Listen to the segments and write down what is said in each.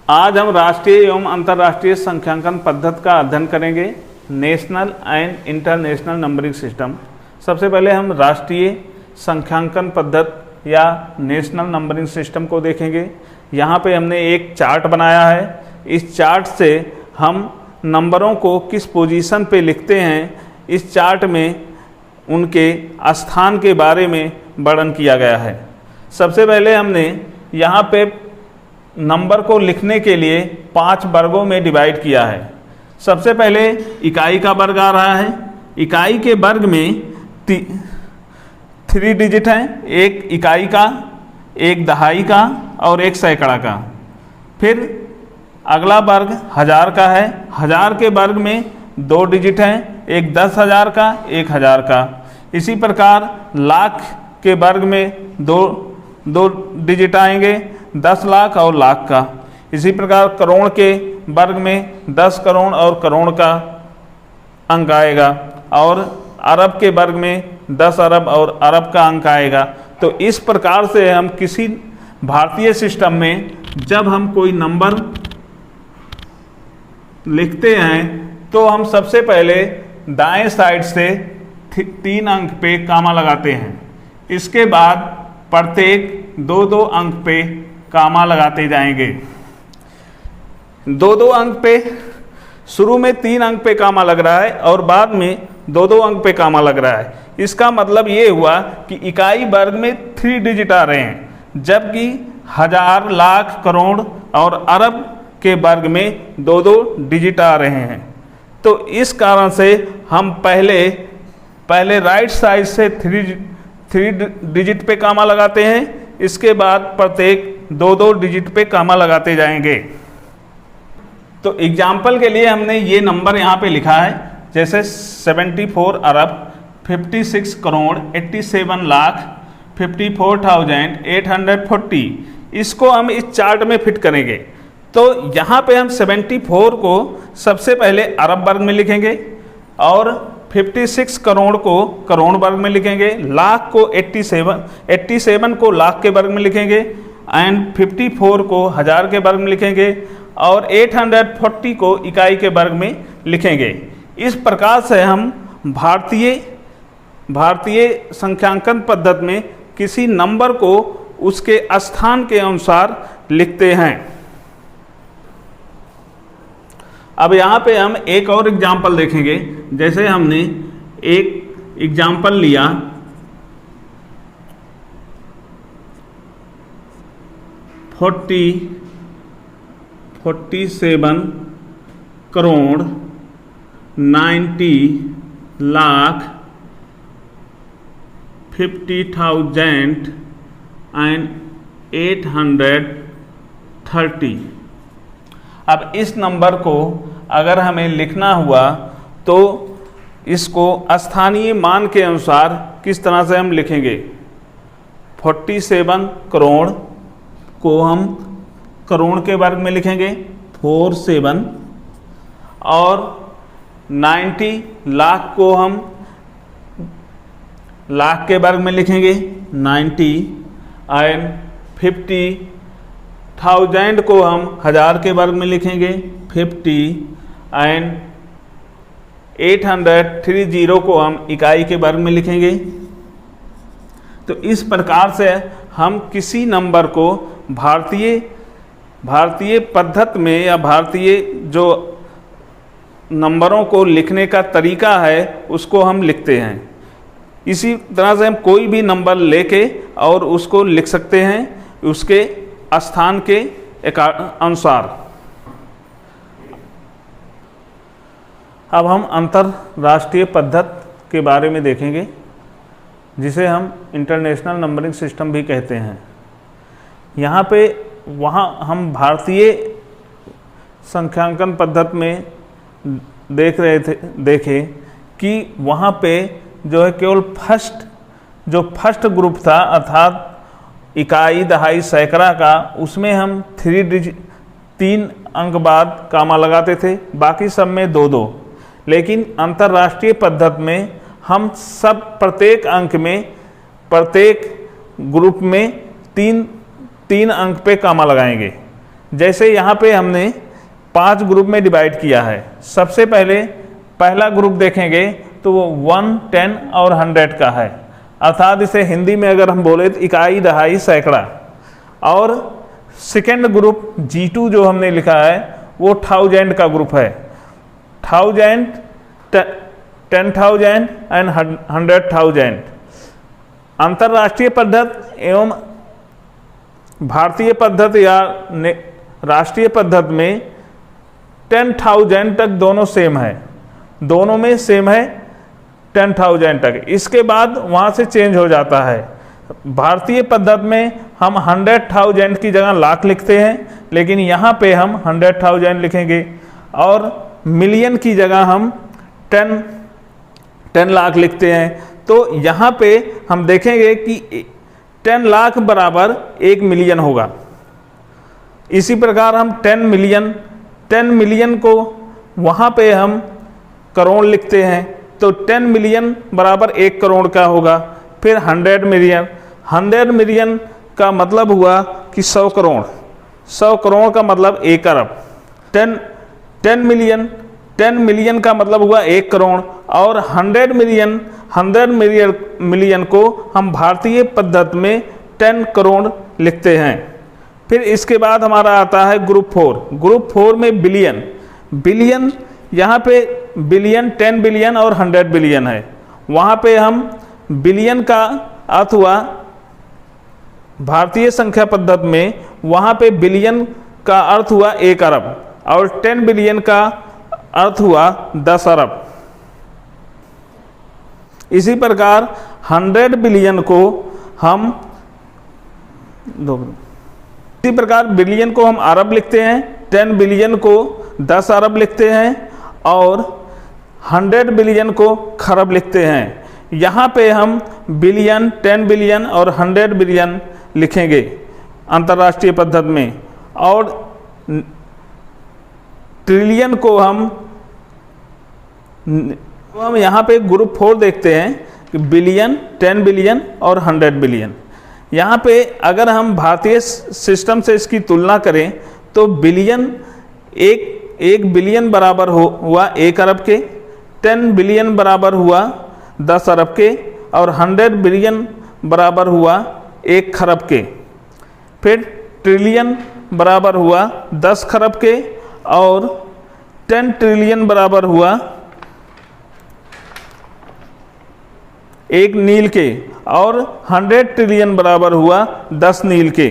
आज हम राष्ट्रीय एवं अंतर्राष्ट्रीय संख्यांकन पद्धति का अध्ययन करेंगे, national and international numbering system. सबसे पहले हम राष्ट्रीय संख्यांकन पद्धति या नेशनल नंबरिंग सिस्टम को देखेंगे। यहाँ पे हमने एक चार्ट बनाया है। इस चार्ट से हम नंबरों को किस पोजीशन पे लिखते हैं, इस चार्ट में उनके स्थान के बारे में वर्णन किया गया है। सबसे पहले हमने यहाँ पे नंबर को लिखने के लिए 5 वर्गों में डिवाइड किया है। सबसे पहले इकाई का वर्ग आ रहा है। इकाई के वर्ग में 3 डिजिट हैं, एक इकाई का, एक दहाई का और एक सैकड़ा का। फिर अगला वर्ग हजार का है। हजार के वर्ग में 2 डिजिट हैं, एक 10,000 का, एक 1000 का। इसी प्रकार लाख के वर्ग में दो डिजिट आएंगे, 10 लाख और लाख का। इसी प्रकार करोड़ के वर्ग में 10 करोड़ और करोड़ का अंक आएगा, और अरब के वर्ग में 10 अरब और अरब का अंक आएगा। तो इस प्रकार से हम किसी भारतीय सिस्टम में जब हम कोई नंबर लिखते हैं तो हम सबसे पहले दाएं साइड से 3 अंक पे कामा लगाते हैं। इसके बाद प्रत्येक 2-2 अंक पे कामा लगाते जाएंगे। 2-2 अंक पे, शुरू में 3 अंक पे कामा लग रहा है और बाद में 2-2 अंक पे कामा लग रहा है। इसका मतलब ये हुआ कि इकाई वर्ग में 3 डिजिट आ रहे हैं, जबकि हजार, लाख, करोड़ और अरब के वर्ग में 2-2 डिजिट आ रहे हैं। तो इस कारण से हम पहले राइट साइड से 3 डिजिट पे कामा लगाते हैं। इसके बाद प्रत्येक 2-2 डिजिट पे कामा लगाते जाएंगे। तो एग्जाम्पल के लिए हमने ये नंबर यहाँ पे लिखा है, जैसे 74 अरब 56 करोड़ 87 लाख 54,840। इसको हम इस चार्ट में फिट करेंगे। तो यहाँ पे हम 74 को सबसे पहले अरब वर्ग में लिखेंगे और 56 करोड़ को करोड़ वर्ग में लिखेंगे, लाख को 87 को लाख के वर्ग में लिखेंगे एंड 54 को हजार के वर्ग में लिखेंगे और 840 को इकाई के वर्ग में लिखेंगे। इस प्रकार से हम भारतीय संख्यांकन पद्धति में किसी नंबर को उसके स्थान के अनुसार लिखते हैं। अब यहाँ पे हम एक और एग्जाम्पल देखेंगे। जैसे हमने एक एग्जाम्पल लिया 47 करोड़ 90 लाख 50,830। अब इस नंबर को अगर हमें लिखना हुआ तो इसको स्थानीय मान के अनुसार किस तरह से हम लिखेंगे। 47 करोड़ को हम करोड़ के वर्ग में लिखेंगे 47, और 90 लाख को हम लाख के वर्ग में लिखेंगे 90, एंड 50,000 को हम हजार के वर्ग में लिखेंगे 50, एंड 830 को हम इकाई के वर्ग में लिखेंगे। तो इस प्रकार से हम किसी नंबर को भारतीय पद्धति में या भारतीय जो नंबरों को लिखने का तरीका है उसको हम लिखते हैं। इसी तरह से हम कोई भी नंबर लेके और उसको लिख सकते हैं उसके स्थान के अनुसार। अब हम अंतर्राष्ट्रीय पद्धति के बारे में देखेंगे, जिसे हम इंटरनेशनल नंबरिंग सिस्टम भी कहते हैं। यहाँ पे हम भारतीय संख्यांकन पद्धति में देखे कि वहाँ पे जो है केवल फर्स्ट ग्रुप था, अर्थात इकाई, दहाई, सैकड़ा का, उसमें हम 3 अंक बाद कामा लगाते थे, बाकी सब में 2-2। लेकिन अंतर्राष्ट्रीय पद्धति में हम सब प्रत्येक अंक में, प्रत्येक ग्रुप में 3 अंक पे कामा लगाएंगे। जैसे यहाँ पे हमने 5 ग्रुप में डिवाइड किया है। सबसे पहले पहला ग्रुप देखेंगे तो वो 1, 10 और 100 का है, अर्थात इसे हिंदी में अगर हम बोले तो इकाई, दहाई, सैकड़ा। और सेकेंड ग्रुप G2 जो हमने लिखा है वो 1000 का ग्रुप है, 1000, 10,000 एंड 100,000। अंतर्राष्ट्रीय पद्धति एवं भारतीय पद्धति या राष्ट्रीय पद्धति में 10,000 तक दोनों सेम है, दोनों में सेम है 10,000 तक। इसके बाद वहाँ से चेंज हो जाता है। भारतीय पद्धति में हम 100,000 की जगह लाख लिखते हैं, लेकिन यहाँ पे हम 100,000 लिखेंगे। और मिलियन की जगह हम 10 लाख लिखते हैं। तो यहाँ पे हम देखेंगे कि 10 लाख बराबर 1 मिलियन होगा। इसी प्रकार हम 10 मिलियन को वहाँ पे हम करोड़ लिखते हैं, तो 10 मिलियन बराबर 1 करोड़ का होगा। फिर 100 मिलियन का मतलब हुआ कि 100 करोड़, 100 करोड़ का मतलब 1 अरब। 10 मिलियन का मतलब हुआ 1 करोड़। और 100 मिलियन को हम भारतीय पद्धति में 10 करोड़ लिखते हैं। फिर इसके बाद हमारा आता है ग्रुप 4। ग्रुप 4 में बिलियन, यहाँ पे बिलियन, 10 बिलियन और 100 बिलियन है। वहाँ पे हम बिलियन का अर्थ हुआ भारतीय संख्या पद्धति में, वहाँ पे बिलियन का अर्थ हुआ 1 अरब और 10 बिलियन का अर्थ हुआ 10 अरब। इसी प्रकार 100 बिलियन को हम इसी प्रकार बिलियन को हम अरब लिखते हैं, 10 बिलियन को 10 अरब लिखते हैं और 100 बिलियन को खरब लिखते हैं। यहाँ पे हम बिलियन, 10 बिलियन और 100 बिलियन लिखेंगे अंतर्राष्ट्रीय पद्धति में। और ट्रिलियन को हम यहाँ पे ग्रुप 4 देखते हैं कि बिलियन, 10 बिलियन और 100 बिलियन। यहाँ पे अगर हम भारतीय सिस्टम से इसकी तुलना करें तो बिलियन, एक बिलियन बराबर हुआ 1 अरब के, 10 बिलियन बराबर हुआ 10 अरब के और 100 बिलियन बराबर हुआ 1 खरब के। फिर ट्रिलियन बराबर हुआ 10 खरब के और 10 ट्रिलियन बराबर हुआ 1 नील के और 100 ट्रिलियन बराबर हुआ 10 नील के।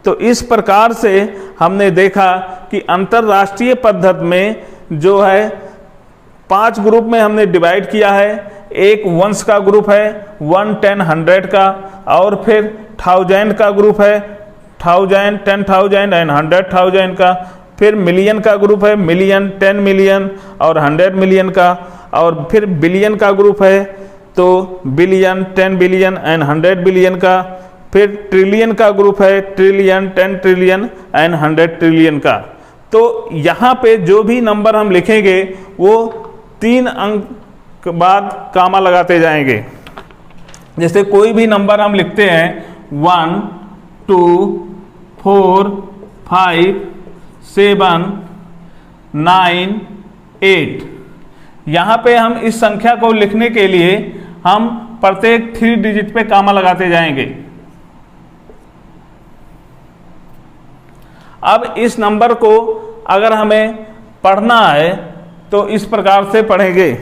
तो इस प्रकार से हमने देखा कि अंतर्राष्ट्रीय पद्धति में जो है 5 ग्रुप में हमने डिवाइड किया है। एक वंश का ग्रुप है 1, 10, 100 का, और फिर 1000 का ग्रुप है 1000, 10,000 एंड 100,000 का। फिर मिलियन का ग्रुप है मिलियन, 10 मिलियन और 100 मिलियन का। और फिर बिलियन का ग्रुप है तो बिलियन, 10 बिलियन एंड 100 बिलियन का। फिर ट्रिलियन का ग्रुप है ट्रिलियन, 10 ट्रिलियन एंड 100 ट्रिलियन का। तो यहाँ पे जो भी नंबर हम लिखेंगे वो 3 अंक बाद कामा लगाते जाएंगे। जैसे कोई भी नंबर हम लिखते हैं 1, 2, 4, 5, 7, 9, 8। यहाँ पे हम इस संख्या को लिखने के लिए हम प्रत्येक 3 डिजिट पे कामा लगाते जाएंगे। अब इस नंबर को अगर हमें पढ़ना है तो इस प्रकार से पढ़ेंगे।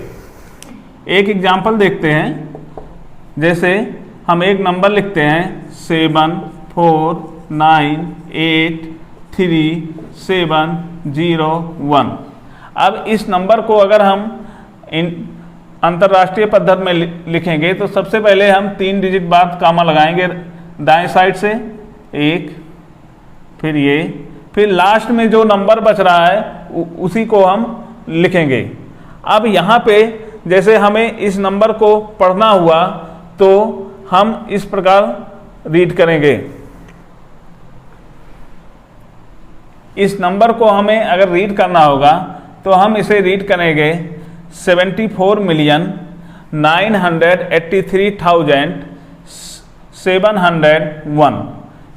एक एग्जाम्पल देखते हैं। जैसे हम एक नंबर लिखते हैं 7, 4, 9, 8, 3, 7, 0, 1। अब इस नंबर को अगर हम अंतर्राष्ट्रीय पद्धति में लिखेंगे तो सबसे पहले हम 3 डिजिट बाद कामा लगाएंगे दाएं साइड से, 1, फिर ये, फिर लास्ट में जो नंबर बच रहा है उसी को हम लिखेंगे। अब यहाँ पे जैसे हमें इस नंबर को पढ़ना हुआ तो हम इस प्रकार रीड करेंगे। इस नंबर को हमें अगर रीड करना होगा तो हम इसे रीड करेंगे 74,983,701।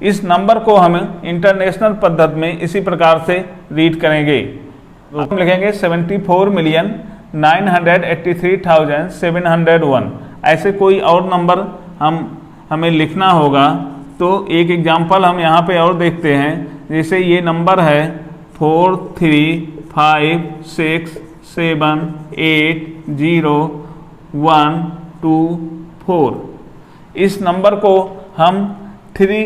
इस नंबर को हम इंटरनेशनल पद्धति में इसी प्रकार से रीड करेंगे। हम लिखेंगे 74,983,701। ऐसे कोई और नंबर हमें लिखना होगा, तो एक एग्जांपल हम यहाँ पे और देखते हैं। जैसे ये नंबर है 43567801224। इस नंबर को हम थ्री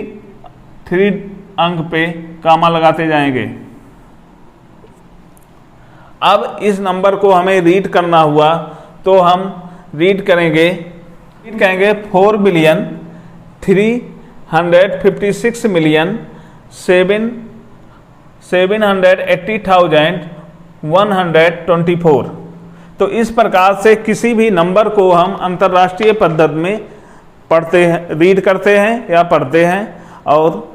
अंक पे कामा लगाते जाएंगे। अब इस नंबर को हमें रीड करना हुआ तो हम रीड कहेंगे 4,356,780,124। तो इस प्रकार से किसी भी नंबर को हम अंतर्राष्ट्रीय पद्धति में रीड करते हैं या पढ़ते हैं और